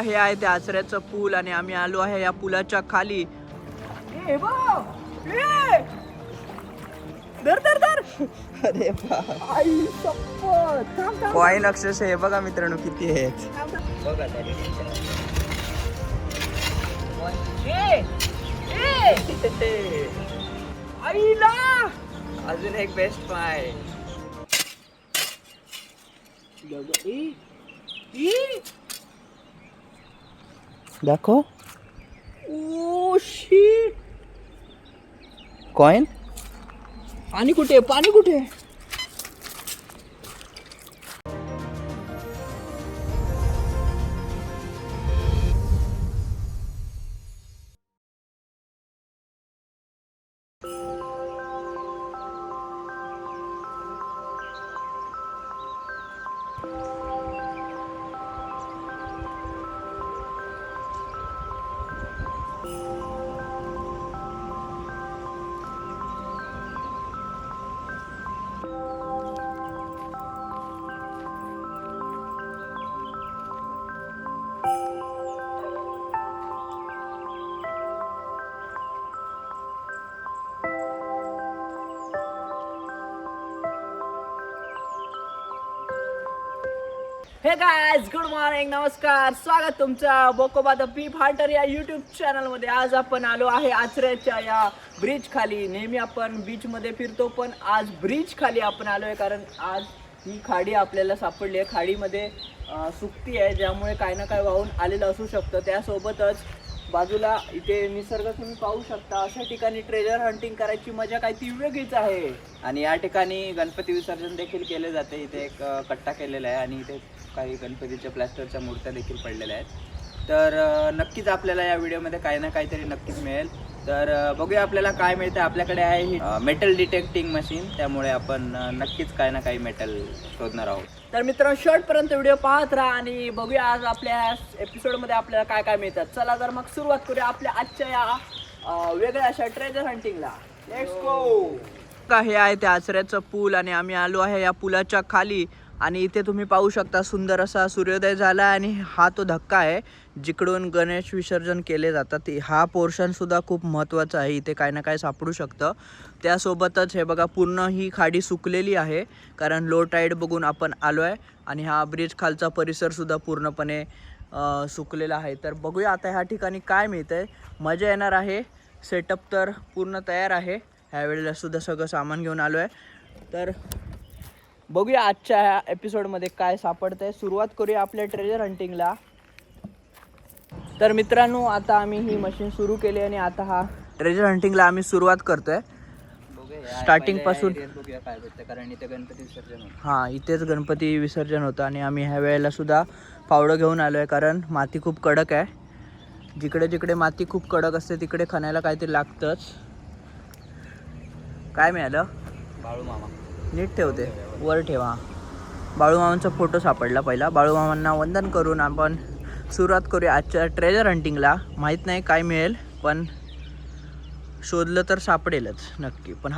हे आहे ते आचऱ्याचं पूल आणि आम्ही आलो आहे या पुलाच्या खाली. अरे कॉईन अक्षरशः हे बघा मित्रांनो किती आहेत बघा. आईला अजून एक बेस्ट पाय दाखव. Oh shit. कॉइन. पाणी कुठे पाणी कुठे. हे गाइस, गुड मॉर्निंग, नमस्कार. स्वागत तुमचं बोकोबा द पीप हंटर या यूट्यूब चॅनलमध्ये. आज आपण आलो आहे आचऱ्याच्या या ब्रिज खाली. नेहमी आपण बीचमध्ये फिरतो पण आज ब्रिज खाली आपण आलो आहे कारण आज ही खाडी आपल्याला सापडली आहे. खाडीमध्ये सुकती आहे ज्यामुळे काही ना काही वाहून आलेलं असू शकतं. त्यासोबतच बाजूला इथे निसर्ग तुम्ही पाहू शकता. अशा ठिकाणी ट्रेजर हंटिंग करायची मजा काही ती वेगळीच आहे. आणि या ठिकाणी गणपती विसर्जन देखील केले जाते. इथे एक कट्टा केलेला आहे आणि इथे काही गणपतीच्या प्लॅस्टरच्या मूर्त्या देखील पडलेल्या आहेत. तर नक्कीच आपल्याला या व्हिडिओमध्ये काही ना काहीतरी नक्कीच मिळेल. तर बघूया आपल्याला काय मिळतं. आपल्याकडे आहे ही मेटल डिटेक्टिंग मशीन, त्यामुळे आपण नक्कीच काही ना काही मेटल शोधणार आहोत. तर मित्रांनो, शेवटपर्यंत व्हिडिओ पाहत राहा आणि बघूया आज आपल्या एपिसोडमध्ये आपल्याला काय काय मिळतात. चला तर मग सुरुवात करूया आपल्या आजच्या या वेगळ्या अशा ट्रेजर हंटिंगला. Let's go. हे आहे ते आचऱ्याचं पूल आणि आम्ही आलो आहे या पुलाच्या खाली. आणि इथे तुम्ही पाहू शकता सुंदर असा सूर्योदय झाला आणि हा तो धक्का आहे जिकडून गणेश विसर्जन केले जातात. हा पोर्शन सुद्धा खूप महत्त्वाचा आहे. इथे काही ना काही सापडू शकतं. त्यासोबतच हे बघा, पूर्ण ही खाडी सुकलेली आहे कारण लो टाईड बघून आपण आलो आहे. आणि हा ब्रिज खालचा परिसरसुद्धा पूर्णपणे सुकलेला आहे. तर बघूया आता ह्या ठिकाणी काय मिळतं आहे. मजा येणार आहे. सेटअप तर पूर्ण तयार आहे. ह्यावेळेला सुद्धा सगळं सामान घेऊन आलो आहे. तर बघूया आजच्या ह्या एपिसोडमध्ये काय सापडतंय. सुरुवात करूया आपल्या ट्रेजर हंटिंगला. तर मित्रांनो, आता आम्ही ही मशीन सुरू केली आणि आता हा ट्रेजर हंटिंगला आम्ही सुरुवात करतोय. स्टार्टिंग पासून बघूया काय भेटतं कारण इथे गणपती विसर्जन होतं. हां, इथेच गणपती विसर्जन होतं आणि आम्ही ह्या वेळेला सुद्धा फावडं घेऊन आलो आहे कारण माती खूप कडक आहे. जिकडे जिकडे माती खूप कडक असते तिकडे खणायला काहीतरी लागतंच. काय मिळालं? बाळूमामा. नीट ठेवते, वर ठेवा. बाळूमामांचा फोटो सापडला पहिला. बाळूमामांना वंदन करून आपण सुरुवात करूया आजच्या ट्रेजर हंटिंगला. माहीत नाही काय मिळेल पण शोधलं तर सापडेलच नक्की. पण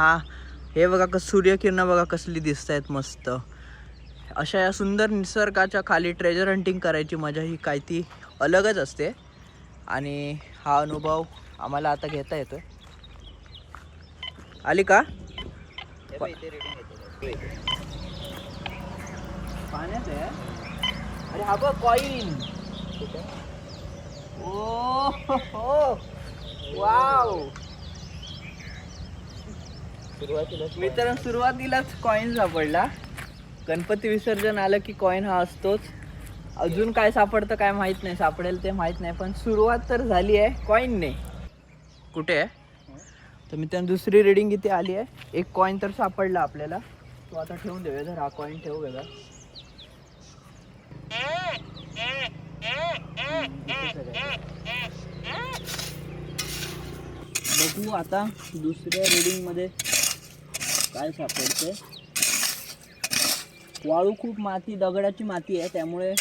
हे बघा सूर्यकिरणं बघा कसली दिसत आहेत मस्त. अशा या सुंदर निसर्गाच्या खाली ट्रेजर हंटिंग करायची मजा ही काय ती अलगच असते. आणि हा अनुभव आम्हाला आता घेता येतोय. आली का पाण्यात आहे. अरे हा बघ कॉइन. ओ हो, वाव. सुरुवातीलाच कॉइन सापडला. गणपती विसर्जन आलं की कॉइन हा असतोच. अजून काय सापडतं काय माहित नाही, सापडेल ते माहित नाही, पण सुरुवात तर झाली आहे कॉइनने. कुठे आहे तर मित्रांनो, दुसरी रीडिंग इथे आली आहे. एक कॉइन तर सापडला आपल्याला. तो आता ठेवून देऊया. जर हा कॉइन ठेवू वेगळा. बघू आता दुसऱ्या रीडिंग मध्ये काय सापडते. वाळू खूप माती, दगडाची माती आहे त्यामुळे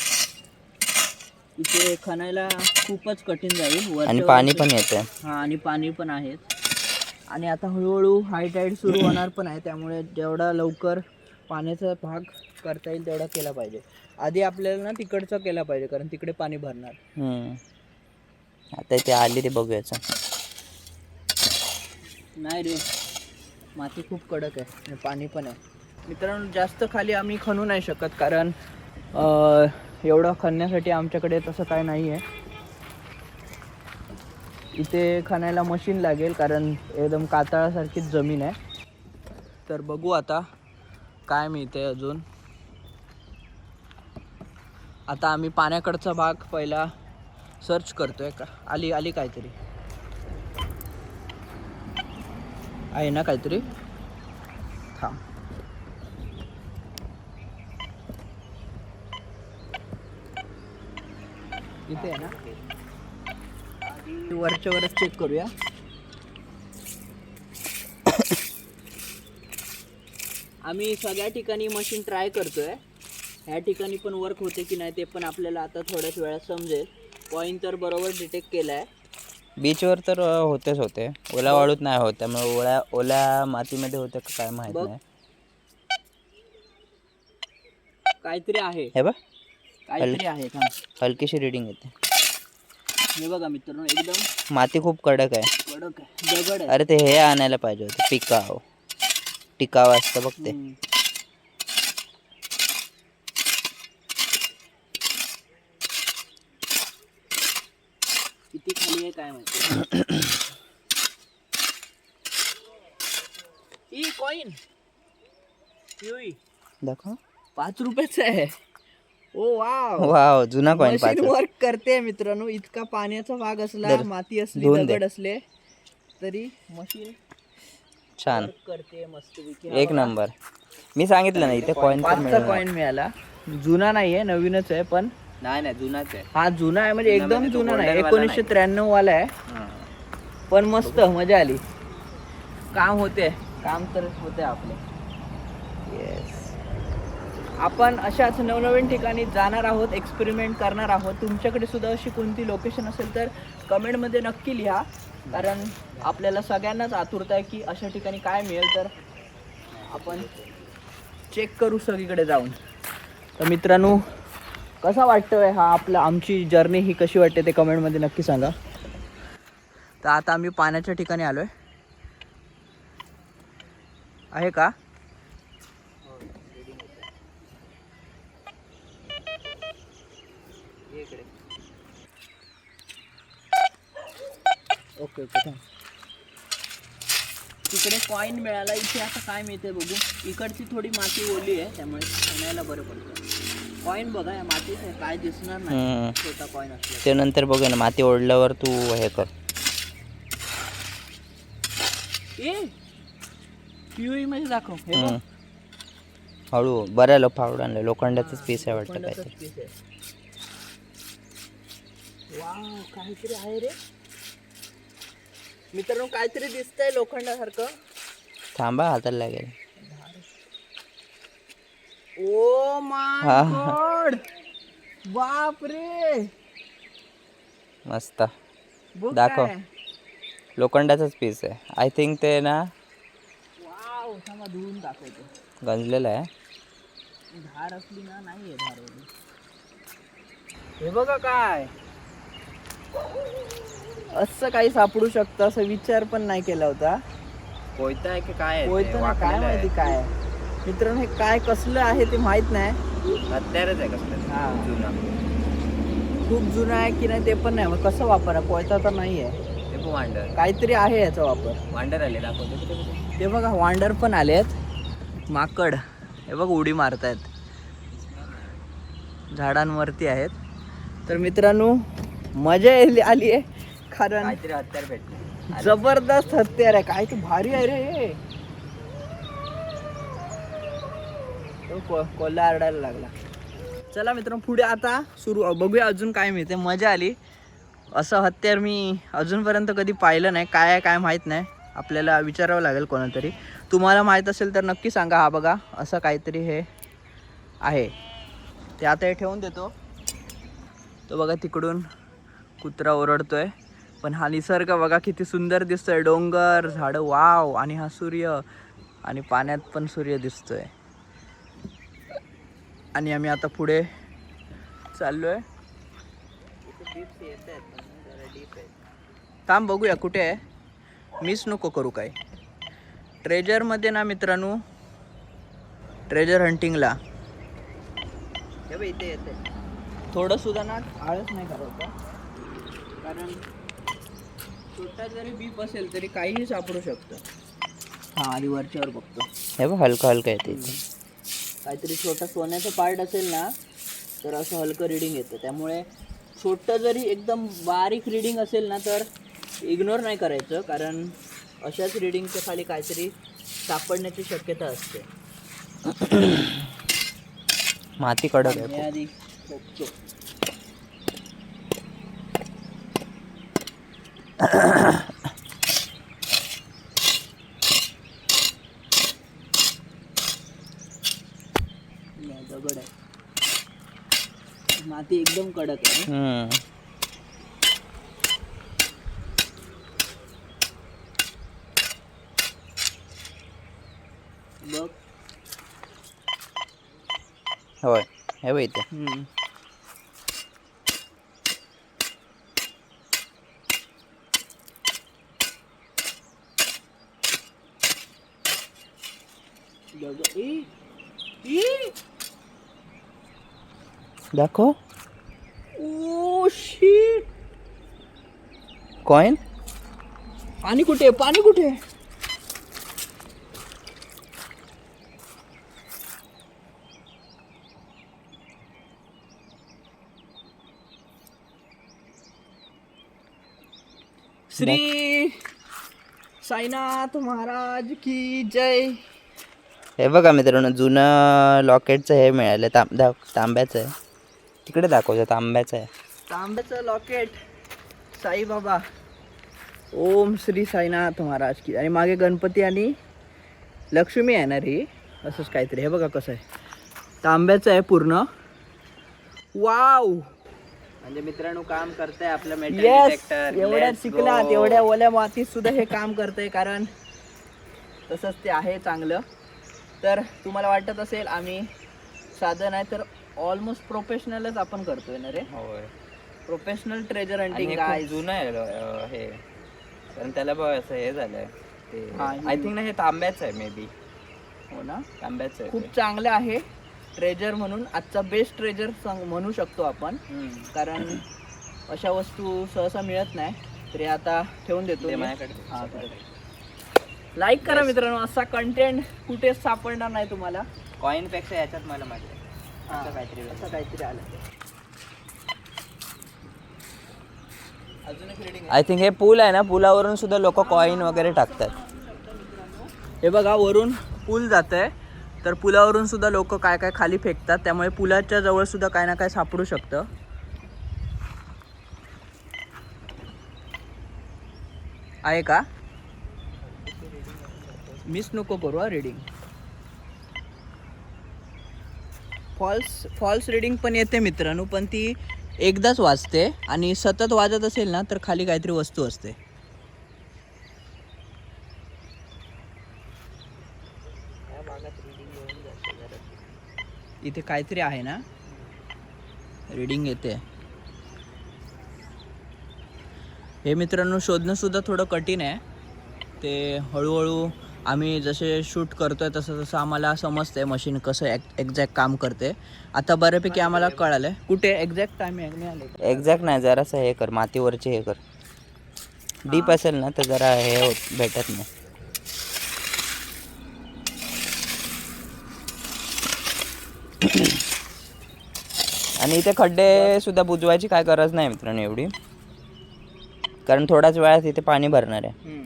इथे खणायला खूपच कठीण जाईल. आणि पाणी पण येते. हा, आणि पाणी पण आहे. आणि आता हळूहळू हाय टाईड सुरू होणार पण आहे त्यामुळे जेवढा लवकर पाण्याचा भाग करता येईल तेवढा केला पाहिजे. आधी आपल्याला ना तिकडचं केलं पाहिजे कारण तिकडे पाणी भरणार. आता ते आली ते बघूयाचं. नाही रे, माती खूप कडक आहे आणि पाणी पण आहे. मित्रांनो जास्त खाली आम्ही खणू नाही शकत कारण एवढं खणण्यासाठी आमच्याकडे तसं काय नाही आहे. इथे खणायला मशीन लागेल कारण एकदम कातळासारखीच जमीन आहे. तर बघू आता काय मिळते अजून. आता आम्ही पाण्याकडचा भाग पहिला सर्च करतोय. का आली आली काहीतरी आहे ना, काहीतरी थांब. इथे आहे ना, वरच्या वरच चेक करूया. आम्ही सगळ्या ठिकाणी मशीन ट्राय करतोय. ह्या ठिकाणी पण वर्क होते की नाही ते पण आपल्याला आता थोड्याच वेळात समजेल. पॉईंट तर बरोबर डिटेक्ट केला आहे. बीचवर तर होते ओला वाळूत नाही होत, त्यामुळे ओल्या मातीमध्ये होते का काय माहित नाही. काहीतरी आहे, हे बघ काहीतरी आहे. हलकीशी रिडिंग येते. हे बघा मित्रांनो, एकदम माती खूप कडक आहे. कडक आहे, दगड आहे. अरे ते हे आणायला पाहिजे होतं, टिकाव असतं बघ ते. किती खाली आहे काय माहिती. ई कॉइन दाखव. 5 रुपयाचा आहे. ओ वाव वाव, जुना कॉइन. मशीन वर्क करते मित्रांनो. इतका पाण्याचा भाग असला, माती असली, दगड असले तरी मशीन छान करते मस्त. एक नंबर. मी सांगितलं ना इथे कॉइन कॉइन मिळाला. जुना नाहीये, नवीनच आहे. पण नाही जुनाच आहे. हा जुना आहे म्हणजे एकदम जुना नाही, 1993 वाला आहे. पण मस्त मजा आली. काम तर होते आपले. येस. आपण अशाच नवनवीन ठिकाणी जाणार आहोत, एक्सपेरिमेंट करणार आहोत. तुमच्याकडे सुद्धा अशी कोणती लोकेशन असेल तर कमेंटमध्ये नक्की लिहा. कारण आपल्याला सगळ्यांनाच आतुरता आहे की अशा ठिकाणी काय मिळेल, तर आपण चेक करू सगळीकडे जाऊन. तर मित्रांनो, कसा वाटतोय हा आमची जर्नी ही कशी वाटते ते कमेंटमध्ये नक्की सांगा. तर आता आम्ही पाण्याच्या ठिकाणी आलोय. आहे का? Okay okay. तिकडे कॉइन मिळाला. इथे आता काय मिळते बघू. इकडची थोडी माती ओली आहे त्यामुळे खाण्याला बरं पडतं. कॉइन बघा, या मातीत काय दिसणार नाही. छोटा कॉइन असला ते नंतर बघू ना, माती ओढल्यावर तू हे कर. पिवळी मध्ये दाखव. हे बघ, हळू बऱ्या फावडून आणलं. लोखंडाचंच पीस आहे वाटतं काहीतरी. वाव, काहीतरी आहे रे मित्रांनो. काहीतरी दिसतंय लोखंडासारखं. थांबा, हाताला लागेल. ओ माय गॉड, बाप रे, मस्त. दाखव. लोखंडाचाच पीस आहे आय थिंक. ते ना वाव, थांबा धुवून दाखवतो. गंजलेलं आहे. धार असली ना, नाहीये धार. हे बघा काय, असं काही सापडू शकतं असं विचार पण नाही केला होता. कोयता आहे की काय? कोयता काय माहिती काय आहे. मित्रांनो, हे काय कसलं आहे ते माहित नाही. हत्यारच आहे कसलं. हा, जुना. खूप जुना आहे की नाही ते पण नाही. मग कसं वापर आहे? कोयता तर नाही आहे. वांडर काहीतरी आहे याचा वापर. वांडर आले दाखवतो. ते बघा, वांडर पण आले आहेत. माकड हे बघ उडी मारतायत, झाडांवरती आहेत. तर मित्रांनो, मजा आली आहे कारण काहीतरी हत्यार भेटलं. जबरदस्त हत्यार आहे. काय ते भारी आहे रे हे. कोल्हा आरडायला लागला. चला मित्रांनो, पुढे आता सुरू बघूया अजून काय मिळते. मजा आली. असं हत्यार मी अजूनपर्यंत कधी पाहिलं नाही. काय आहे काय माहीत नाही. आपल्याला विचारावं लागेल कोणातरी. तुम्हाला माहीत असेल तर नक्की सांगा. हा बघा, असं काहीतरी हे आहे. ते आता हे ठेवून देतो. तो बघा तिकडून कुत्रा ओरडतोय. पण हा निसर्ग बघा किती सुंदर दिसतोय. डोंगर, झाडं, वाव. आणि हा सूर्य, आणि पाण्यात पण सूर्य दिसतोय. आणि आम्ही आता पुढे चाललोय. थांब बघूया कुठे आहे. मिस नको करू काय. ट्रेजरमध्ये ना मित्रांनो, ट्रेजर हंटिंगला इथे येते. थोडं सुद्धा ना आळस नाही करायचा, कारण छोटा जरी बीप असेल तरी काहीही सापडू शकतं. हा आधी वरच्यावर बघतो. हे बघ हलका हलका येते इथे. काहीतरी छोटा सोन्याचं पार्ट असेल ना तर असं हलकं रिडिंग येतं. त्यामुळे छोटं जरी एकदम बारीक रिडिंग असेल ना तर इग्नोर नाही करायचं, कारण अशाच रिडिंगच्या खाली काहीतरी सापडण्याची शक्यता असते. माती कडक हे आहे. आधी बघतो. दगड आहे. माती एकदम कडक आहे. बघ. होय हे बघ इथे. दाखव. Oh shit. कॉइन. पाणी कुठे? पाणी कुठे? श्री साईनाथ महाराज की जय. हे बघा मित्रांनो, जुनं लॉकेटचं हे मिळालं. तांब्याचं आहे. तिकडे दाखवतं. तांब्याचं आहे. तांब्याचं लॉकेट. साईबाबा. ओम श्री साईनाथ महाराज की. आणि मागे गणपती आणि लक्ष्मी आहे ना रे, असंच काहीतरी. हे बघा कसं आहे. तांब्याचं आहे पूर्ण. वाव. म्हणजे मित्रांनो काम करतंय आपलं मेटल डिटेक्टर. एवढ्या शिकलात, एवढ्या ओल्या मातीत सुद्धा हे काम करतंय, कारण तसंच ते आहे चांगलं. तर तुम्हाला वाटत असेल आम्ही साधं नाही तर ऑलमोस्ट प्रोफेशनलच आपण करतोय ना रे. होय. Professional treasure hunting. काय जुनं आहे हे, कारण त्याला बघ असं हे झालंय ते. आय थिंक ना हे तांब्याचं आहे मे बी. हो ना, तांब्याचं आहे. खूप चांगलं आहे ट्रेजर म्हणून. आजचा बेस्ट ट्रेजर म्हणू शकतो आपण, कारण अशा वस्तू सहसा मिळत नाही. तरी आता ठेवून देतो माझ्याकडे. लाईक करा मित्रांनो, असा कंटेंट कुठेच सापडणार नाही तुम्हाला. कॉइन पेक्षा याच्यात मला माहिती आहे. असं काहीतरी आलं. अजून एक रीडिंग. आय थिंक हे पूल आहे ना, पुलावरून सुद्धा लोक कॉइन वगैरे टाकतात. हे बघा वरून पूल जात आहे, तर पुलावरून सुद्धा लोक काय काय खाली फेकतात. त्यामुळे पुलाच्या जवळ सुद्धा काय ना काय सापडू शकतं. आहे का? मिस नको करू हा रीडिंग. फॉल्स रीडिंग पण येते मित्रांनो, पण ती एकदाच वाजते आणि सतत वाजत असेल ना तर खाली काहीतरी वस्तू असते. इथे काहीतरी आहे ना, रीडिंग येते. हे मित्रांनो शोधणं सुद्धा थोडं कठीण आहे. ते हळूहळू आम्ही जसे शूट करतोय तसं तसं आम्हाला समजतंय मशीन कसं एक्झॅक्ट काम करते. आता बऱ्यापैकी आम्हाला कळालंय कुठे एक्झॅक्ट टायमिंग मिळाले. एक्झॅक्ट नाही, जरासं हे कर, मातीवरचे हे कर. डीप असेल ना तर जरा हे भेटत नाही. आणि इथे खड्डे सुद्धा बुजवायची काय गरज नाही मित्रांनो एवढी, कारण थोड्याच वेळात इथे पाणी भरणार आहे.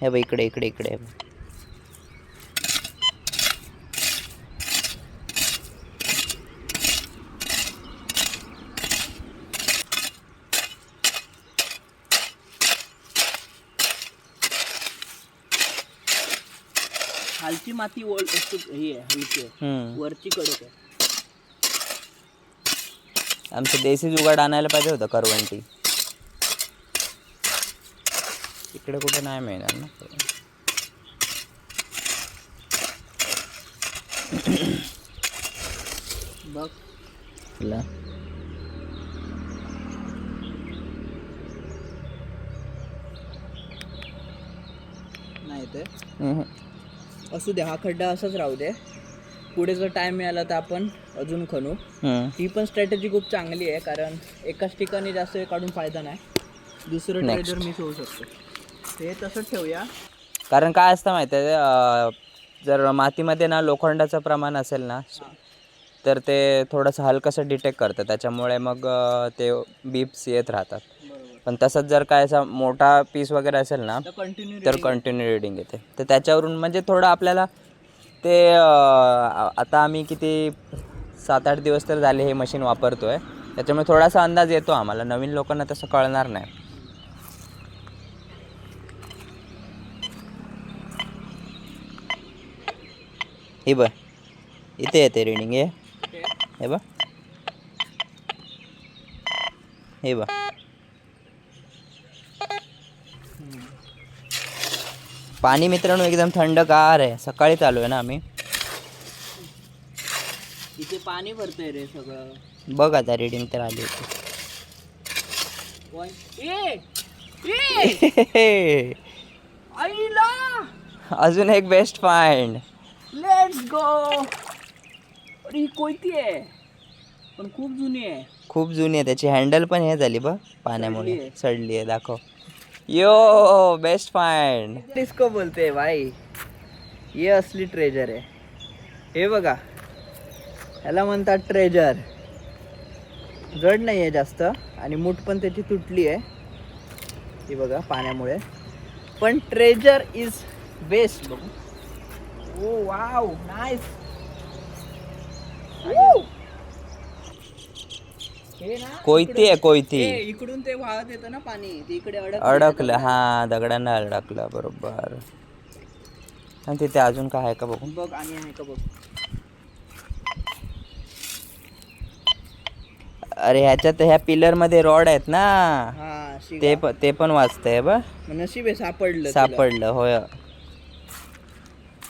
हे बघ इकडे इकडे इकडे. खालची माती ही आहे हलकी आहे, वरची कडक आहे. आमचं देशी जुगाड आणायला पाहिजे होतं करवंटी. इकडे कुठे नाही मिळणार ना. बघ तुला नाही ते हम्म. असू दे, हा खड्डा असाच राहू दे. पुढे जर टाइम मिळाला तर आपण अजून खणू. हम्म. ही पण स्ट्रॅटेजी खूप चांगली आहे, कारण एकाच ठिकाणी जास्त वेळ काढून फायदा नाही. दुसरं Next. ट्रेजर मिस होऊ शकतो. हे तसंच ठेवूया. कारण काय असतं माहिती आहे, जर मातीमध्ये ना लोखंडाचं प्रमाण असेल ना तर ते थोडंसं हलकंसं डिटेक्ट करतं, त्याच्यामुळे मग ते बीप्स येत राहतात. बरोबर. पण तसंच जर काय असा मोठा पीस वगैरे असेल ना तर कंटिन्यू तर कंटिन्यू रिडिंग येते. तर त्याच्यावरून म्हणजे थोडं आपल्याला ते आता आम्ही किती 7-8 दिवस तर झाले हे मशीन वापरतो आहे, त्याच्यामुळे थोडासा अंदाज येतो आम्हाला. नवीन लोकांना तसं कळणार नाही. हे बघ इथे येते रिडिंग. हे बघ, हे बघ. पाणी मित्रांनो एकदम थंडगार आहे. सकाळी चालू आहे ना आम्ही. इथे पाणी भरतंय रे सगळं. बघ आता रिडिंग तर आली होती. आईला अजून एक बेस्ट फाइंड. Let's go. अरे ही कोयती आहे, पण खूप जुनी आहे. खूप जुनी आहे. त्याची हँडल पण हे झाली बघ पाण्यामुळे, सडली आहे. सडली आहे. दाखव. यो बेस्ट फाइंड. डिस्को बोलते भाई, ये असली ट्रेजर आहे. हे बघा, ह्याला म्हणतात ट्रेजर. जड नाही आहे जास्त आणि मूठ पण त्याची तुटली आहे. हे बघा पाण्यामुळे, पण ट्रेजर इज बेस्ट. बघू. ओ वाव, नाईस. हे ना कोयती आहे, कोयती. इकडून ते वाहत येतं ना पाणी, ते इकडे अडकलं. हा दगडांना अडकलं बरोबर. आणि तिथे अजून काय आहे का बघू. बघ आणि आहे का बघ. अरे ह्याच्यात ह्या पिलर मध्ये रॉड आहेत ना, हा ते पण वाचतंय बघ. नशीब आहे सापडलं. सापडलं होय.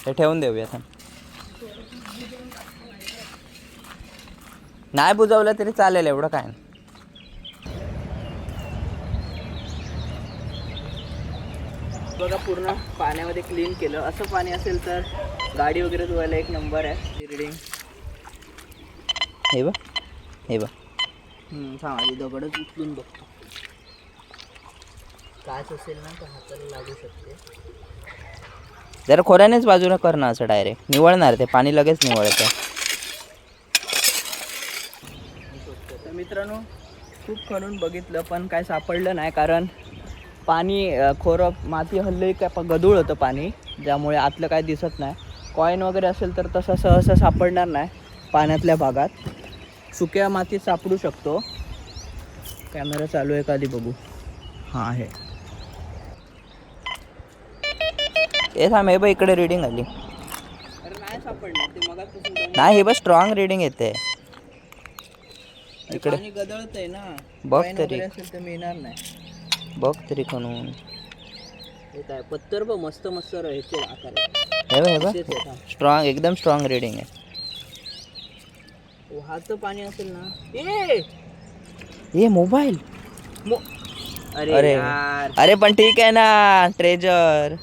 हे ठेवून देऊया थांब. नाही बुजवलं तरी चालेल, एवढं काय. बघा पूर्ण पाण्यामध्ये क्लीन केलं. असं पाणी असेल तर गाडी वगैरे धुवायला एक नंबर आहे. रिडिंग हे बघ, हे बघ. आधी दगडच उचलून बघतो. काच असेल ना तर हाताला लागू शकते. जरा खोऱ्यानेच बाजूला कर ना, असं डायरेक्ट निवळणार ते पाणी, लगेच निवळतं. तर मित्रांनो खूप खणून बघितलं पण काय सापडलं नाही, कारण पाणी खोरं माती हल्ली काय गदूळ होतं पाणी, ज्यामुळे आतलं काय दिसत नाही. कॉईन वगैरे असेल तर तसं सहसा सापडणार नाही पाण्यातल्या भागात. सुक्या मातीत सापडू शकतो. कॅमेरा चालू आहे का आधी बघू. हा आहे. हे थांब, हे बघ इकडे रिडिंग आली. अरे नाही सापडणार ते मगापासून. नाही हे बघ स्ट्रॉंग रिडिंग येते इकडे. पाणी गदळत आहे ना, बघ कॉईन तरी. वगैरे असेल तर मिळणार नाही. बघ तरी खणून. हे काय पत्तर बघ, मस्त मस्त ह्याचे आकार आहे. हे बघ, हे बघ तेच आहे, थांब. स्ट्रॉंग, एकदम स्ट्रॉंग रिडिंग आहे. वाहतं पाणी असेल ना. ये मोबाईल. अरे अरे यार, अरे पण ठीक आहे ना, ट्रेजर.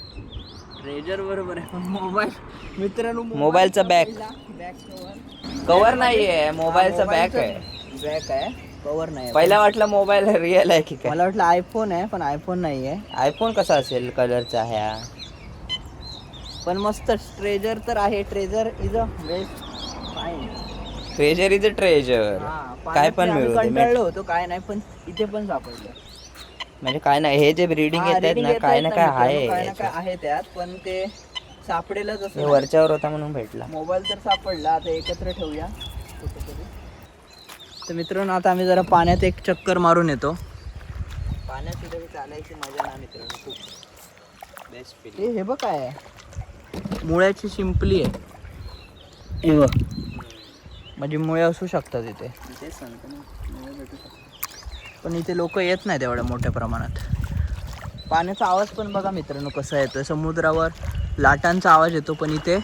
ट्रेजर बरोबर आहे, पण मोबाईल मित्रांनो, मोबाईलचा बॅक कवर कवर नाहीये, मोबाईलचा बॅक आहे. बॅक आहे, कवर नाही. पहिला वाटलं मोबाईल रिअल आहे की काय. मला वाटलं आयफोन आहे, पण आयफोन नाही आहे. आयफोन कसा असेल कलरचा ह्या. पण मस्त ट्रेजर तर आहे. Treasure is a best fine. Treasure is a treasure. काय पण मिळू दे. कंटाळलो होतो काय नाही, पण इथे पण सापडलं. म्हणजे काय नाही, हे जे रिडिंग येत आहेत ना, काय ना काय आहे. काय ना काय आहे त्यात, पण ते सापडेलच हे असं. वरच्यावर होता म्हणून भेटला. मोबाईल तर सापडला. आता एकत्र ठेवूया कुठेतरी. तर मित्रांनो आता आम्ही जरा पाण्यात एक चक्कर मारून येतो. पाण्यात तिथे चालायची मजा ना मित्रांनो, खूप बेस्ट फील. हे बघ काय आहे, मुळ्याची शिंपली आहे. हे बघ, म्हणजे मुळे असू शकतात इथे. पण इथे लोक येत नाहीत एवढ्या मोठ्या प्रमाणात. पाण्याचा आवाज पण बघा मित्रांनो कसा येतोय. समुद्रावर लाटांचा आवाज येतो, पण इथे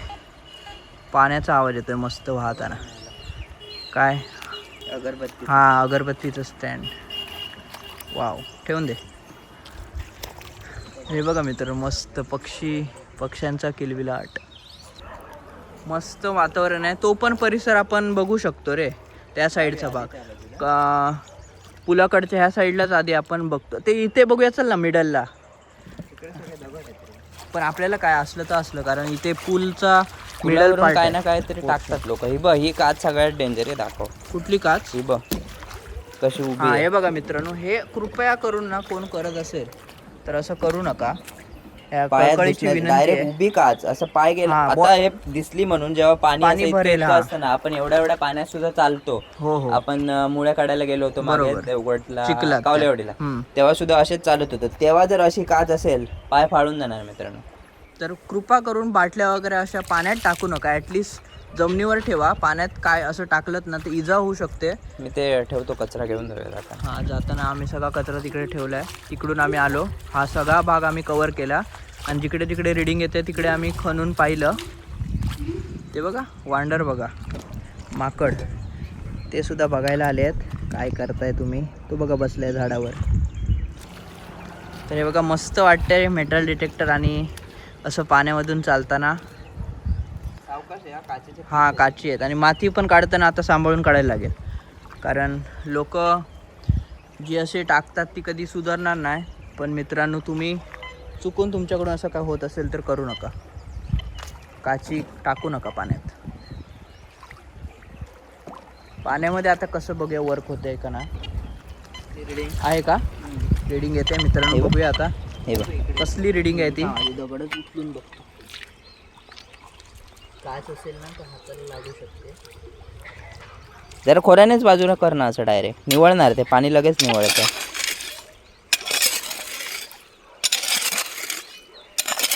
पाण्याचा आवाज येतोय मस्त वाहताना. काय अगरबत्ती. हा अगरबत्तीचं स्टँड. वाव, ठेवून दे. हे बघा मित्र, मस्त पक्ष्यांचा किलबिलाट. मस्त वातावरण आहे. तो पण परिसर आपण बघू शकतो रे, त्या साईडचा भाग. का पुलाकडच्या ह्या साईडलाच आधी आपण बघतो. ते इथे बघूया, चल ना मिडलला. पण आपल्याला काय असलं तर असलं, कारण इथे पूलचा मिडल पार्ट काय ना काय तरी टाकतात लोक. ही बघ, ही काच सगळ्यात डेंजर आहे. दाखव कुठली काच. ही बघ कशी उभी हा आहे. हे बघा मित्रांनो, हे कृपया करून ना कोण करत असेल तर असं करू नका. पायात कळकळीची विनंती डायरेक्ट आहे. उभी काच, असं पाय गेला. हा, आता हे दिसली म्हणून जेव्हा पाणी पाणी असं इतकं भरेल, इतकं हा. असतं ना, आपण एवढ्या पाण्यात सुद्धा चालतो. हो हो. आपण मुळ्या काढायला गेलो होतो मागे बरोबर. देवगडला, चिखलात त्या. कावलेवाडीला, हम्म. तेव्हा सुद्धा असेच चालत होतं. तेव्हा जर अशी काच असेल, पाय फाडून जाणार मित्रांनो. तर कृपा करून बाटल्या वगैरे अशा पाण्यात टाकू नका. ॲटलिस्ट जमिनीवर ठेवा. पाण्यात काय असं टाकलत ना तर इजा होऊ शकते. मी ते ठेवतो, कचरा घेऊन जाऊया आता. हा, जाताना आम्ही सगळा कचरा तिकडे ठेवला आहे. तिकडून आम्ही आलो, हा सगळा भाग आम्ही कवर केला. आणि जिकडे तिकडे रिडिंग येते तिकडे आम्ही खणून पाहिलं. ते बघा वांडर, बघा माकड, ते सुद्धा बघायला आले आहेत. काय करताय तुम्ही. तो बघा बसलाय झाडावर. तर हे बघा मस्त वाटतंय मेटल डिटेक्टर आणि असं पाण्यामधून चालताना. हा, काची आहेत. आणि माती पण काढताना आता सांभाळून काढायला लागेल, कारण लोक जी असे टाकतात ती कधी सुधारणार नाही. पण मित्रांनो, तुम्ही चुकून तुमच्याकडून असं काय होत असेल तर करू नका. काची टाकू नका पाण्यात. पाण्यामध्ये आता कसं बघूया वर्क होतंय का ना. रिडिंग आहे का. रिडिंग येते मित्रांनो, बघूया आता. हे बघ कसली रिडिंग आहे ती. दगडच उचलून बघतो. काच असेल ना तर हाताला लागू शकते. जरा खोऱ्यानेच बाजूला कर ना, असं डायरेक्ट निवळणार ते पाणी, लगेच निवळतं.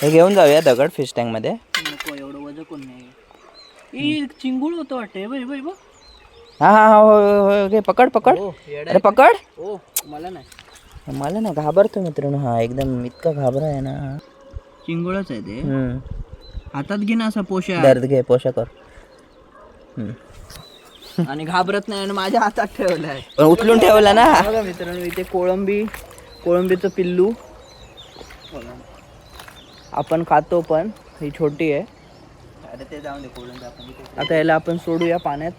हे घेऊन जाऊया दगड फिश टँक मध्ये. नको, एवढं वजन कोण नाही. चिंगूळ होतं वाटतंय. हा हा हा, हो घे, पकड पकड. अरे पकड. हो, मला नाही. मला ना घाबरतो मित्रांनो. हा एकदम इतका घाबरा आहे ना. चिंगूळच आहे ते. हातात घे ना असा पोशा. दर्द घे, पोषा कर. आणि घाबरत नाही आणि माझ्या हातात ठेवलाय. पण उचलून ठेवला ना. बघा मित्रांनो, इथे कोळंबीचं पिल्लू आपण खातो, पण ही छोटी आहे. अरे ते जाऊन दे, कोळंबी आपण आता याला आपण सोडूया पाण्यात.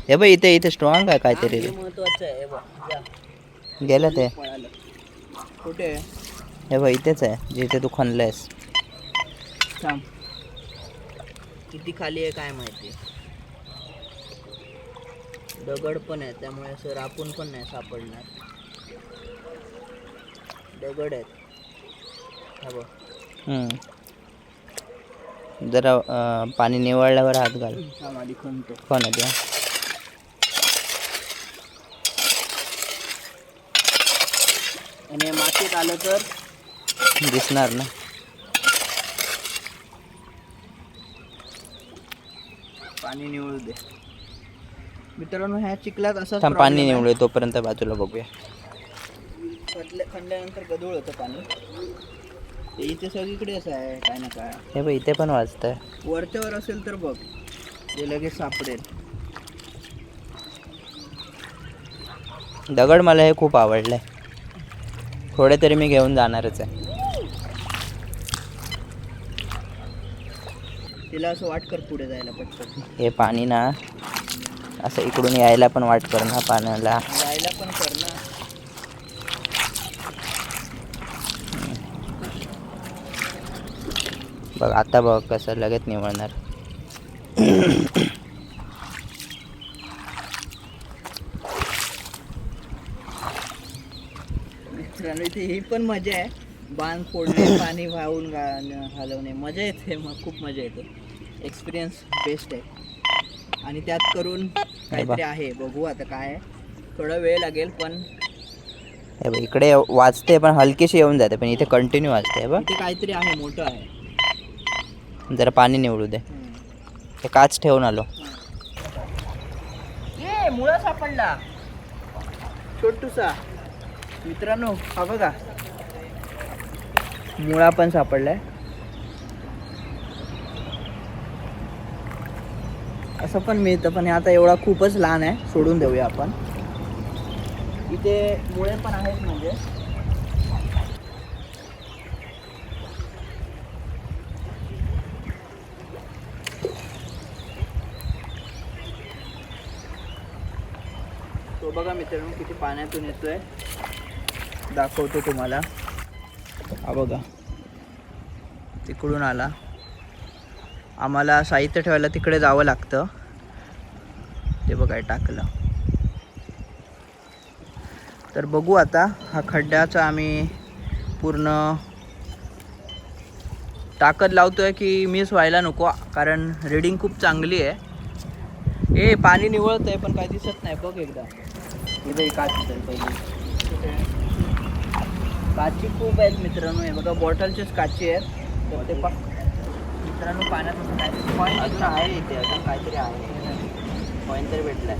हे बघ, इथे इथे स्ट्रॉंग आहे काहीतरी. महत्वाचं आहे. गेलं ते. कुठे आहे. हे बघ, इथेच आहे जिथे तू खणलंयस. थांब, किती खाली आहे काय माहिती. दगड पण आहे, त्यामुळे असं रापून पण नाही सापडणार. दगड आहेत. हा बघ. जरा पाणी निवळल्यावर हात घाल. आधी खणतो. कोण आहे ते. आणि मातीत आलं तर दिसणार ना. पाणी निवळू दे मित्रांनो. ह्या चिखलात असं थांब, पाणी निवळे तोपर्यंत बाजूला बघूया. खणल्यानंतर गदूळ होतं पाणी. ते इथे सगळीकडे असं आहे काय ना काय. हे बघ, इथे पण वाजतंय. वरच्यावर असेल तर बघ, ते लगेच सापडेल. दगड मला हे खूप आवडलंय. थोडे तरी मी घेऊन जाणारच आहे. तिला असं वाट कर पुढे जायला पटकन. हे पाणी ना असं इकडून यायला पण वाट कर ना, पाण्याला जायला पण कर ना. बघ. आता बघ कसं लगेच निवळणार. मित्रांनो, इथे ही पण मजा आहे. बांध फोडणे, पाणी वाहून हलवणे, मजा येते. मग खूप मजा येते. एक्सपिरियन्स बेस्ट आहे. आणि त्यात करून काहीतरी आहे. बघू आता काय आहे. थोडा वेळ लागेल, पण हे बघ, इकडे वाजते पण हलकीशी येऊन जाते, पण इथे कंटिन्यू वाजते. बघ, इथे काहीतरी आहे, मोठं आहे. जरा पाणी निवडू दे. हे काच ठेवून आलो. ये मुळा सापडला छोटूसा. मित्रांनो हा बघा, मुळा पण सापडलाय. असं पण मिळतं, पण हे आता एवढा खूपच लहान आहे, सोडून देऊया आपण. इथे मुळे पण आहेत म्हणजे. तो बघा मित्रांनो किती पाण्यातून येतोय, दाखवतो तुम्हाला. हा बघा तिकडून आला. आम्हाला साहित्य ठेवायला तिकडे जावं लागतं. ते बघा टाकलं. तर बघू आता हा खड्ड्याचा आम्ही पूर्ण ताकद लावतोय की मिस व्हायला नको, कारण रीडिंग खूप चांगली आहे. ए पाणी निवळत आहे पण काही दिसत नाही, बघ एकदा. इथे काची तर पहिली काची खूप आहेत मित्रांनो. हे बघा बॉटलचेच काची आहेत. तर ते मित्रांनो पाण्यात असं काहीतरी कॉईन अजून आहे, इथे अजून काहीतरी आहे. कॉईन तर भेटलाय.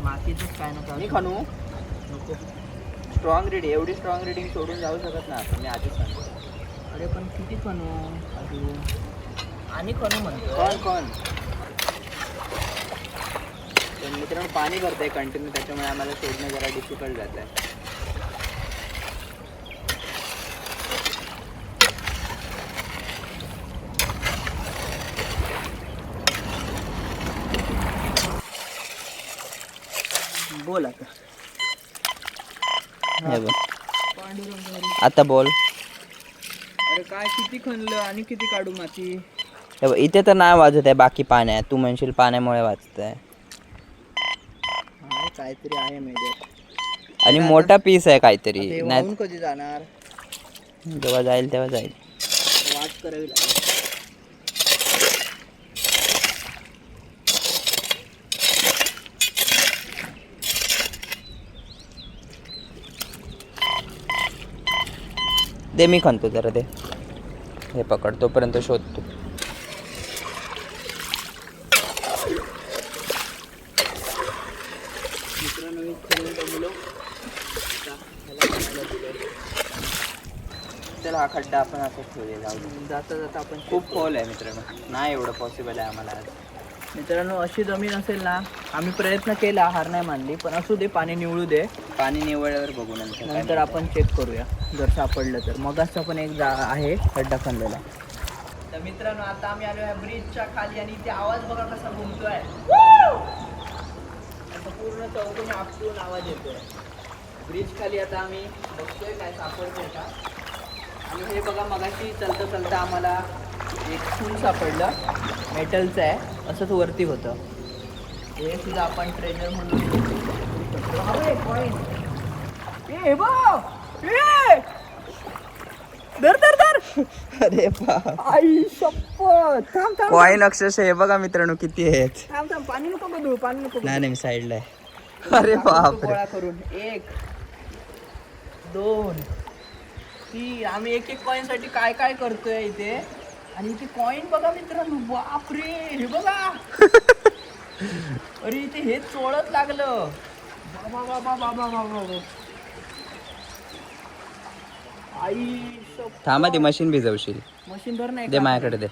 मातीचंच काय ना काय खाणू नको. स्ट्रॉंग रीडिंग, एवढी स्ट्रॉंग रीडिंग सोडून जाऊ शकत नाही आपण, मी आधीच सांगतो. अरे पण किती खणू अजून, आणि खणू म्हणतो कोण. मित्रांनो पाणी भरतंय कंटिन्यू, त्याच्यामुळे आम्हाला शोधणं जरा डिफिकल्ट जात आहे. बोल आता. आता बोल. अरे काय किती खणलं आणि किती काढू माती. इथे तर नाही वाजत आहे, बाकी पाण्यात. तू म्हणशील पाण्यामुळे वाजत आहे. काहीतरी आहे मेजर. आणि मोठा पीस आहे काहीतरी. नाही कधी जाणार, जेव्हा जाईल तेव्हा जाईल. वाट करावी लागेल. दे मी खणतो जरा, दे हे पकड, तोपर्यंत शोधतो. चला हा खड्डा आपण असं ठेवूया. जाता जाता आपण खूप खोल आहे मित्रांनो, नाही एवढं पॉसिबल आहे आम्हाला आज. मित्रांनो अशी जमीन असेल ना, आम्ही प्रयत्न केला, हार नाही मानली, पण असू दे पाणी निवळू दे. पाणी निवळल्यावर बघू नंतर आपण चेक करूया जर सापडलं तर. मगाचा पण एक आहे खड्डा खणलेला. तर मित्रांनो आता आम्ही आलो आहे ब्रिजच्या खाली, आणि इथे आवाज बघा कसा घुमतोय. आता पूर्ण चौकोनी आपटून आवाज येतोय. ब्रिज खाली आता आम्ही बघतोय काय सापडतोय का. आणि हे बघा मगाशी चलता चलता आम्हाला एक फूल सापडलं, मेटलचं आहे, असंच वरती होतं. हे सुद्धा आपण ट्रेजर म्हणून अरे आई शपथ. थांब थांब कॉईन अक्षरशः हे बघा मित्रांनो किती आहेत. थांब थांब, पाणी नको बघू, पाणी नको. नाही नाही, मी साईडला आहे. अरे बाप गोळा करून 1 2 3. आम्ही एक एक कॉईन साठी काय काय करतोय इथे. आणि इथे कॉईन बघा मित्रांनो, बापरे हे बघा. अरे इथे हे चोळत लागलं. बाबा बाबा बाबा बाबा. आई थांबा, ती मशीन भिजवशील. मशीन भर नाही दे माझ्याकडे, दे.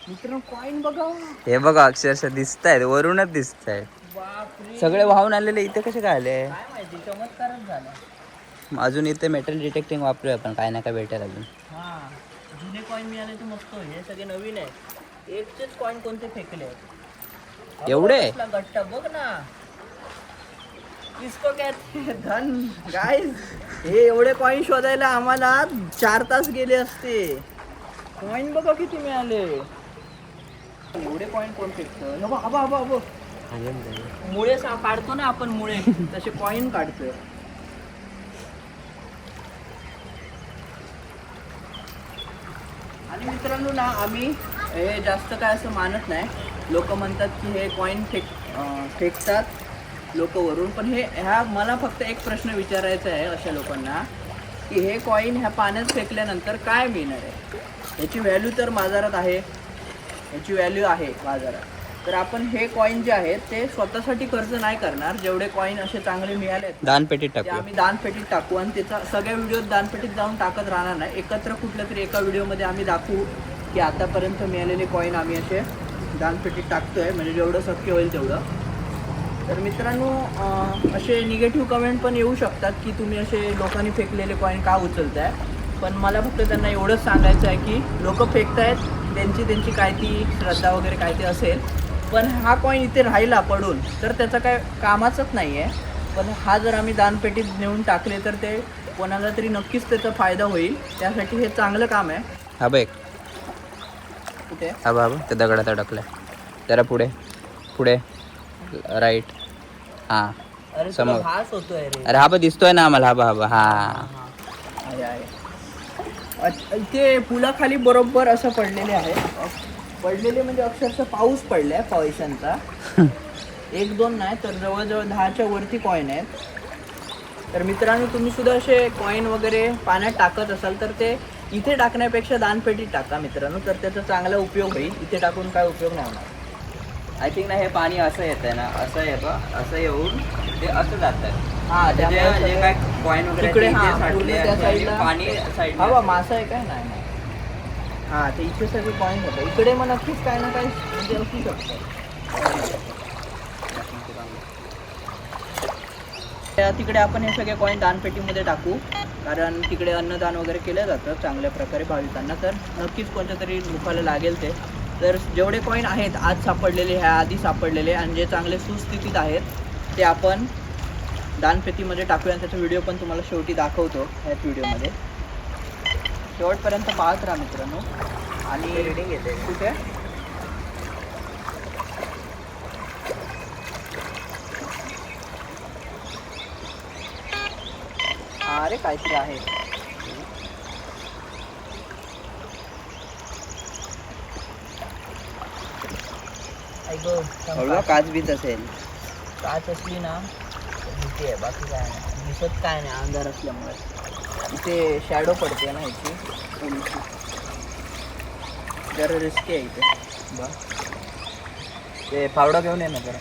मित्रांनो कॉईन बघा. हे बघा अक्षरशः दिसत आहेत, वरूनच दिसत आहेत. बापरे सगळे वाहून आलेले इथे कसे काय आले. काय माहिती, चमत्कारच झाला. अजून इथे मेटल डिटेक्टिंग वापरूया आपण, काय ना काय भेटेल अजून. हा जुने कॉईन मिळाले तर मस्त. हे सगळे नवीन आहेत. एकचेच कॉईन कोणते फेकले एवढे गट्टा बघ ना. इसको कहते हैं धन गाइस. हे एवढे कॉईन शोधायला आम्हाला 4 तास गेले असते. कॉईन बघा किती मिळाले. एवढे कॉईन कोण फेकतं. मुळे काढतो ना आपण, मुळे तसे कॉईन काढतोय. आणि मित्रांनो ना आम्ही हे जास्त काय असं मानत नाही. लोक म्हणतात की हे कॉईन फेकतात लोक वरून, पण ह्या मला फक्त एक प्रश्न विचारायचा आहे अशा लोकांना की हे कॉईन ह्या पाण्यात फेकल्यानंतर काय मिळणार आहे. याची व्हॅल्यू तर बाजारात आहे, याची व्हॅल्यू आहे बाजारात. तर आपण हे कॉईन जे आहेत ते स्वतःसाठी खर्च नाही करणार. जेवढे कॉईन असे चांगले मिळाले दानपेटीत ते टाकू. आम्ही दानपेटीत टाकू, आणि त्याचा सगळ्या व्हिडिओत दानपेटीत जाऊन टाकत राहणार नाही. एकत्र कुठल्या तरी एका व्हिडिओमध्ये आम्ही दाखवू की आतापर्यंत मिळालेले कॉईन आम्ही असे दानपेटीत टाकतोय, म्हणजे जेवढं शक्य होईल तेवढं. तर मित्रांनो असे निगेटिव्ह कमेंट पण येऊ शकतात की तुम्ही असे लोकांनी फेकलेले कॉईन का उचलताय. पण मला फक्त त्यांना एवढंच सांगायचं आहे की लोक फेकतायत, त्यांची काय ती श्रद्धा वगैरे काय ते असेल, पण हा कॉईन इथे राहिला पडून तर त्याचा काय कामाचंच नाही आहे. पण हा जर आम्ही दानपेटीत नेऊन टाकले तर ते कोणाला तरी नक्कीच त्याचा फायदा होईल. त्यासाठी हे चांगलं काम आहे. हा बघ कुठे हा बाबा त्या दगडात अडकलाय. जरा पुढे पुढे राईट. हां अरे समोर. तुला भास होतोय रे. अरे हा बा दिसतोय ना आम्हाला. हा बा हा आहे आहे. इथे पुलाखाली बरोबर असं पडलेले आहे. पडलेले म्हणजे अक्षरशः पाऊस पडलाय पैशांचा. 1-2 नाही तर जवळजवळ 10च्या वरती कॉईन आहेत. तर मित्रांनो तुम्ही सुद्धा असे कॉईन वगैरे पाण्यात टाकत असाल तर ते इथे टाकण्यापेक्षा दानपेटीत टाका मित्रांनो, तर त्याचा चांगला उपयोग होईल. इथे टाकून काय उपयोग नाही होणार. आय थिंक ना हे पाणी असं येतंय ना, असं येतं, असं येऊन ते असं जात आहे. हां जे काय कॉईन वगैरे तिकडे ते हां साठले पूर्ण त्या आणि साईडला पाणी साईड. हा बा मासा आहे काय नाही नाही. हां ते इथे सगळे कॉईन होतं. इकडे मग नक्कीच काय ना काय म्हणजे असू शकतं. तिकडे आपण हे सगळे कॉईन दानपेटीमध्ये टाकू, कारण तिकडे अन्नदान वगैरे केलं जातं चांगल्या प्रकारे भाविकांना. तर नक्कीच कोणत्या तरी मुखाला लागेल ते. तर जेवढे कॉईन आहेत आज सापडलेले, ह्या आधी सापडलेले आणि जे चांगले सुस्थितीत आहेत ते आपण दानपेटीमध्ये टाकूया. आणि त्याचा व्हिडिओ पण तुम्हाला शेवटी दाखवतो ह्याच व्हिडिओमध्ये. शेवटपर्यंत पाहत राहा मित्रांनो. आणि रिडिंग येते कुठे अरे काहीतरी आहे. काच बीच असेल. काच असली ना भीती आहे, बाकी काय नाही. दिसत काय नाही अंधार असल्यामुळे. इथे शॅडो पडते ना ह्याची, जरा रिस्की आहे इथे. बा ते फावडा घेऊन ये ना जरा.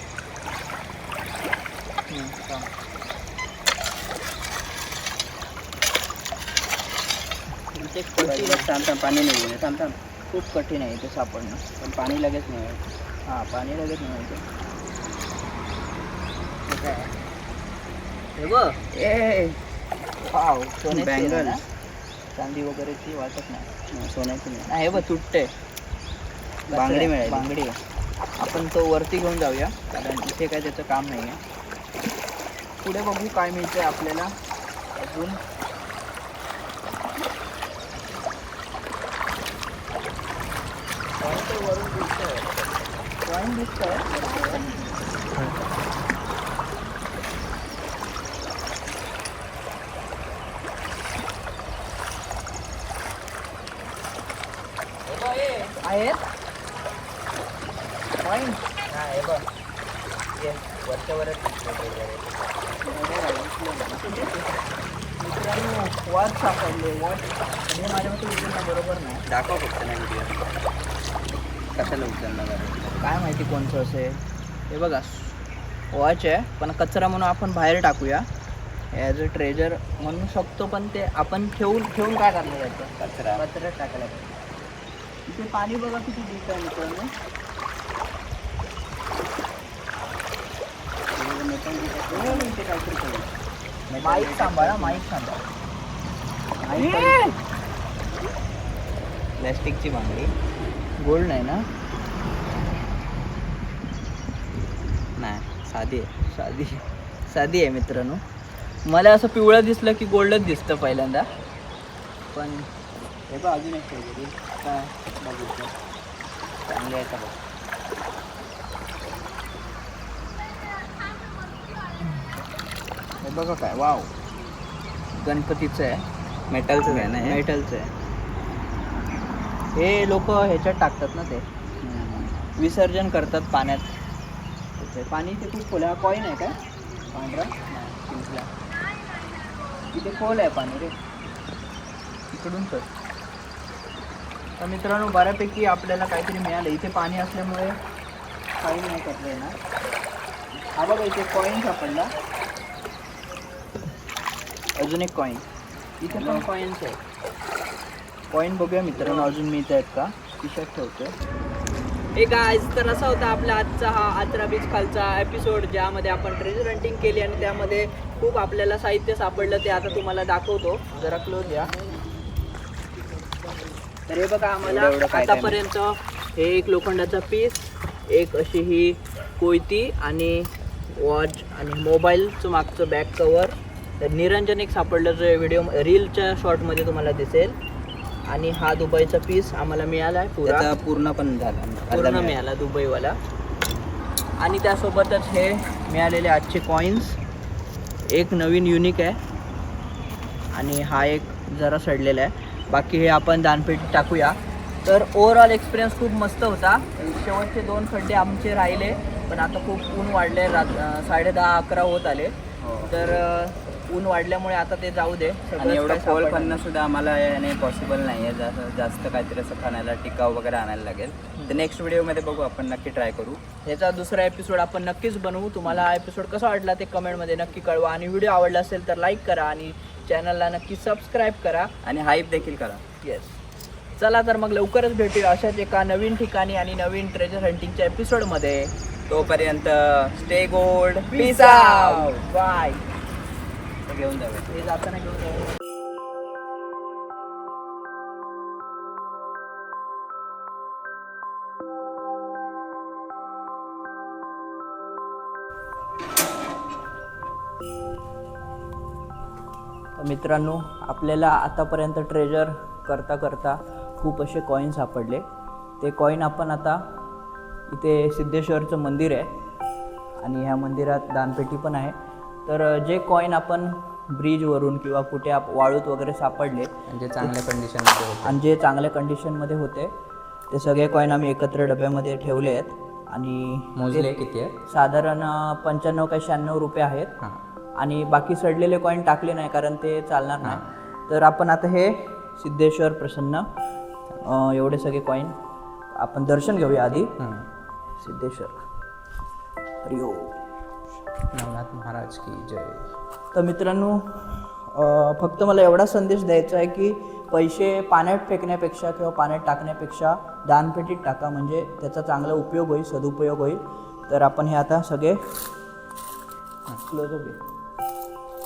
इथे कठीण थांब पाणी नाही थांब थांब. खूप कठीण आहे इथे सापडणं. पण पाणी लगेच नाही. हां पाणी लगेच नाही इथे. हे बघ ए वाव सोन्याची आहे ना? चांदी वगैरेची वाटत नाही. सोन्याची नाही. नाही हे बघ तुटते. बांगडी मिळाली. बांगडी आहे. आपण तो वरती घेऊन जाऊया, कारण इथे काय त्याचं काम नाही आहे. पुढे बघू काय मिळतंय आपल्याला अजून. वरून दिसतंय, कॉईन दिसतंय. आहेत कॉईन. हा हे बघ ये वरच्या वरच मित्रांनो वॉच सापडले. वॉच हे माझ्यामध्ये उचलणं बरोबर नाही. दाखव फक्त ना व्हिडिओ. कशाला उचलणार काय माहिती कोणचं असेल. हे बघा वॉच आहे, पण कचरा म्हणून आपण बाहेर टाकूया. ॲज अ ट्रेजर म्हणू शकतो, पण ते आपण ठेवून काय करणार याचं. कचऱ्यात टाकायला पाहिजे. इथे पाणी बघा किती डीप आहे मित्रांनो. इथे काहीतरी करू. माईक सांभाळा, माईक सांभाळा. प्लॅस्टिकची बांगडी. गोल्ड नाही ना? नाही साधी आहे. साधी आहे मित्रांनो. मला असं पिवळं दिसलं की गोल्डच दिसतं पहिल्यांदा. पण हे बघ अजून एक ठेवली. काय बघितलं चांगली आहे का बघ. हे बघा काय वाव, गणपतीचं आहे. मेटलचं आहे ना हे? मेटलचं आहे. हे लोक ह्याच्यात टाकतात ना, ते विसर्जन करतात पाण्यात. पाणी ते खूप खोल आहे. हा कॉईन आहे काय पांढरा? नाही, इथे खोल आहे पाणी रे, इकडून तर. तर मित्रांनो बऱ्यापैकी आपल्याला काहीतरी मिळालं. इथे पाणी असल्यामुळे काही नाही करता येणार. हा बघा इथे कॉईन सापडला. अजून एक कॉईन. इथे पण कॉईन्स आहे. कॉईन बघूया मित्रांनो अजून मिळत आहेत का. खिशात ठेवतो. हे गाईज, तर असा होता आपला आजचा हा आचरा बीच खालचा एपिसोड, ज्यामध्ये आपण ट्रेजर हंटिंग केली आणि त्यामध्ये खूप आपल्याला साहित्य सापडलं. ते आता तुम्हाला दाखवतो. जरा क्लोज या. तर हे बघा, आम्हाला आतापर्यंत हे एक लोखंडाचा पीस, एक अशी ही कोयती आणि वॉच आणि मोबाईलचं मागचं बॅक कवर, तर निरंजन एक सापडलं जे व्हिडिओ रीलच्या शॉर्टमध्ये तुम्हाला दिसेल. आणि हा दुबईचा पीस आम्हाला मिळाला आहे पूर्ण पण झाला, पूर्ण मिळाला दुबईवाला. आणि त्यासोबतच हे मिळालेले आजचे कॉईन्स, एक नवीन युनिक आहे आणि हा एक जरा सडलेला आहे. बाकी हे आपण दानपेटीत टाकूया. तर ओव्हरऑल एक्सपिरियन्स खूप मस्त होता. शेवटचे 2 खड्डे आमचे राहिले, पण आता खूप ऊन वाढले, 10:30-11 होत आले. तर ऊन वाढल्यामुळे आता ते जाऊ दे. आणि एवढं खोल खणणं सुद्धा आम्हाला याने पॉसिबल नाही आहे. जास्त काहीतरी असं खाण्याला टिकाव वगैरे आणायला लागेल. तर नेक्स्ट व्हिडिओमध्ये बघू, आपण नक्की ट्राय करू. ह्याचा दुसरा एपिसोड आपण नक्कीच बनवू. तुम्हाला हा एपिसोड कसा वाटला ते कमेंटमध्ये नक्की कळवा. आणि व्हिडिओ आवडला असेल तर लाईक करा आणि चॅनलला नक्की सबस्क्राईब करा आणि हाईप देखील करा. येस, चला तर मग लवकरच भेटूया अशाच एका नवीन ठिकाणी आणि नवीन ट्रेजर हंटिंगच्या एपिसोडमध्ये. तोपर्यंत stay gold, peace out, bye. घेऊन जाऊया. हे जाताना घेऊन जाऊ. मित्रांनो, आपल्याला आतापर्यंत ट्रेजर करता करता खूप असे कॉईन सापडले. ते कॉईन आपण आता इथे सिद्धेश्वरचं मंदिर आहे आणि ह्या मंदिरात दानपेटी पण आहे. तर जे कॉईन आपण ब्रिजवरून किंवा कुठे वाळूत वगैरे सापडले म्हणजे चांगल्या कंडिशनमध्ये होते आणि जे चांगल्या कंडिशनमध्ये होते ते सगळे कॉईन आम्ही एकत्र डब्यामध्ये ठेवले आहेत. आणि मोजले किती आहे? साधारण 95 का 96 रुपये आहेत. हां. आणि बाकी सडलेले कॉईन टाकले नाही कारण ते चालणार नाही. तर आपण आता हे सिद्धेश्वर प्रसन्न एवढे सगळे कॉईन आपण दर्शन घेऊया आधी. सिद्धेश्वर हरी ओम. नवनाथ महाराज की जय. तर मित्रांनो, फक्त मला एवढा संदेश द्यायचा आहे की पैसे पाण्यात फेकण्यापेक्षा किंवा पाण्यात टाकण्यापेक्षा दानपेटीत टाका, म्हणजे त्याचा चांगला उपयोग होईल, सदुपयोग होईल. तर आपण हे आता सगळे क्लोज होईल.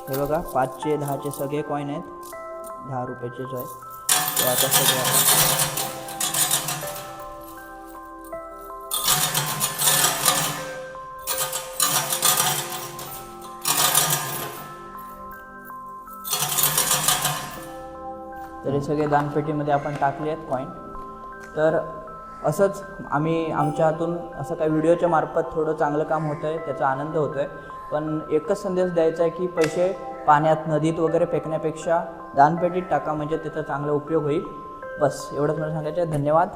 हे बघा, 5चे 10चे सगळे कॉईन आहेत, 10 रुपयाचेच आहे. ते आता सगळे आपण तर हे सगळे दानपेटीमध्ये आपण टाकले आहेत कॉईन. तर असंच आम्ही आमच्या हातून असं काही व्हिडिओच्या मार्फत थोडं चांगलं काम होतं आहे, त्याचा आनंद होतो आहे. पण एकच संदेश द्यायचा आहे की पैसे पाण्यात नदीत वगैरे फेकण्यापेक्षा दानपेटीत टाका, म्हणजे त्याचा चांगला उपयोग होईल. बस एवढंच मला सांगायचं आहे. धन्यवाद.